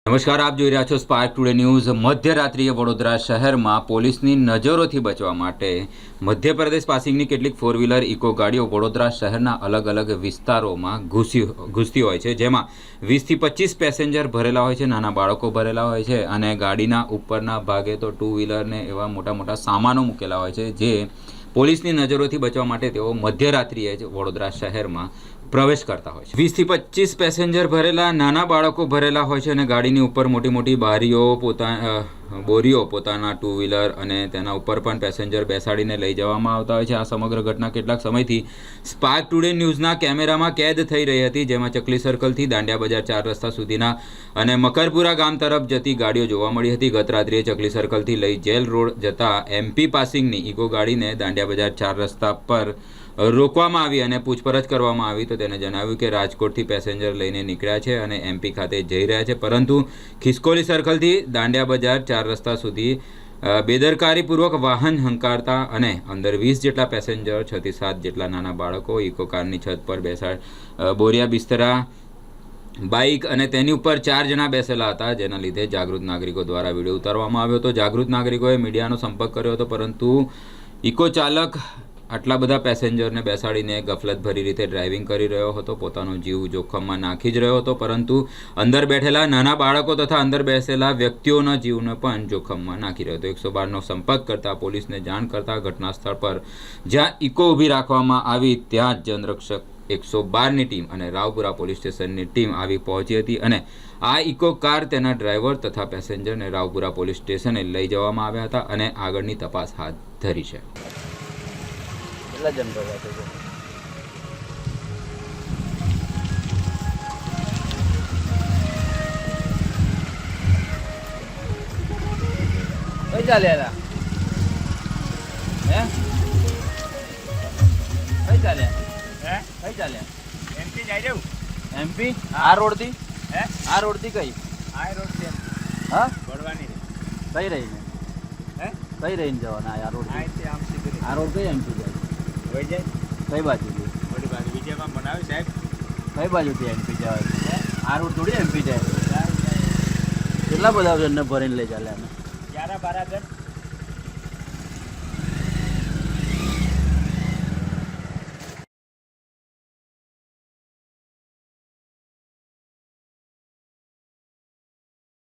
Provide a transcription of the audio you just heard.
નમસ્કાર, આપ જોઈ રહ્યા છો સ્પાર્ક ટુડે ન્યૂઝ। મધ્યરાત્રિએ વડોદરા શહેરમાં પોલીસની નજરોથી બચવા માટે મધ્યપ્રદેશ પાસિંગની કેટલીક ફોર વ્હીલર ઇકો ગાડીઓ વડોદરા શહેરના અલગ અલગ વિસ્તારોમાં ઘૂસતી હોય છે, જેમાં 20થી 25 પેસેન્જર ભરેલા હોય છે, નાના બાળકો ભરેલા હોય છે અને ગાડીના ઉપરના ભાગે તો ટુ વ્હીલરને એવા મોટા મોટા સામાનો મૂકેલા હોય છે, જે પોલીસની નજરોથી બચવા માટે તેઓ મધ્યરાત્રિએ જ વડોદરા શહેરમાં પ્રવેશ કરતા હોય છે। 20થી 25 પેસેન્જર ભરેલા નાના બાળકો ભરેલા હોય છે અને ગાડીની ઉપર મોટી મોટી બોરીઓ પોતાના ટુ વ્હીલર અને તેના ઉપર પણ પેસેન્જર બેસાડીને લઈ જવામાં આવતા હોય છે। આ સમગ્ર ઘટના કેટલાક સમયથી સ્પાર્ક ટુડે ન્યૂઝના કેમેરામાં કેદ થઈ રહી હતી, જેમાં ચકલી સર્કલથી દાંડિયા બજાર 4 રસ્તા સુધીના અને મકરપુરા ગામ તરફ જતી ગાડીઓ જોવા મળી હતી। ગત રાત્રિએ ચકલી સર્કલથી લઈ જેલ રોડ જતા એમપી પાસિંગની ઇકો ગાડીને દાંડિયા બજાર 4 રસ્તા પર રોકવામાં આવી અને પૂછપરછ કરવામાં આવી તો તેને જણાવ્યું કે રાજકોટથી પેસેન્જર લઈને નીકળ્યા છે અને એમપી ખાતે જઈ રહ્યા છે, પરંતુ ખિસકોલી સર્કલથી દાંડિયા બજાર 4 રસ્તા સુધી બેદરકારીપૂર્વક વાહન હંકારતા અને અંદર 20 જેટલા પેસેન્જર 6 થી 7 જેટલા નાના બાળકો ઇકો કારની છત પર બોરિયા બિસ્તરા બાઇક અને તેની ઉપર 4 જણા બેસેલા હતા, જેના લીધે જાગૃત નાગરિકો દ્વારા વિડીયો ઉતારવામાં આવ્યો હતો। જાગૃત નાગરિકોએ મીડિયાનો સંપર્ક કર્યો હતો, પરંતુ ઇકો ચાલક આટલા બધા પેસેન્જરને બેસાડીને ગફલતભરી રીતે ડ્રાઇવિંગ કરી રહ્યો હતો, પોતાનો જીવ જોખમમાં નાખી જ રહ્યો હતો, પરંતુ અંદર બેઠેલા નાના બાળકો તથા અંદર બેસેલા વ્યક્તિઓના જીવને પણ જોખમમાં નાખી રહ્યો હતો। 112નો સંપર્ક કરતા પોલીસને જાણ કરતા ઘટના સ્થળ પર જ્યાં ઇકો ઊભી રાખવામાં આવી ત્યાં જ જનરક્ષક 112ની ટીમ અને રાવપુરા પોલીસ સ્ટેશનની ટીમ આવી પહોંચી હતી અને આ ઇકો કાર તેના ડ્રાઈવર તથા પેસેન્જરને રાવપુરા પોલીસ સ્ટેશને લઈ જવામાં આવ્યા હતા અને આગળની તપાસ હાથ ધરી છે। કેટલા જણ ભેગા થઈ ગયા? કઈ ચાલ્યા હે? કઈ ચાલ્યા હે? કઈ ચાલ્યા? એમપી જાય જવું એમપી? આ રોડ થી? હે? આ રોડ થી કઈ? આ રોડ છે હા, વડવાની કઈ રહીને? હે? કઈ રહીને જવાના આ રોડ? અહીંથી આમ સીધું આ રોડ કઈ એમપી જાય? વહી જાય કઈ બાજુથી? મોટી બાજુ વિજયમાં બનાવી સાહેબ કઈ બાજુથી એમપી જવાય? આ રોડ થોડી એમપી જાય? કેટલા બધા જણને ભરીને લઈ ચાલ્યા? 11-12 જણ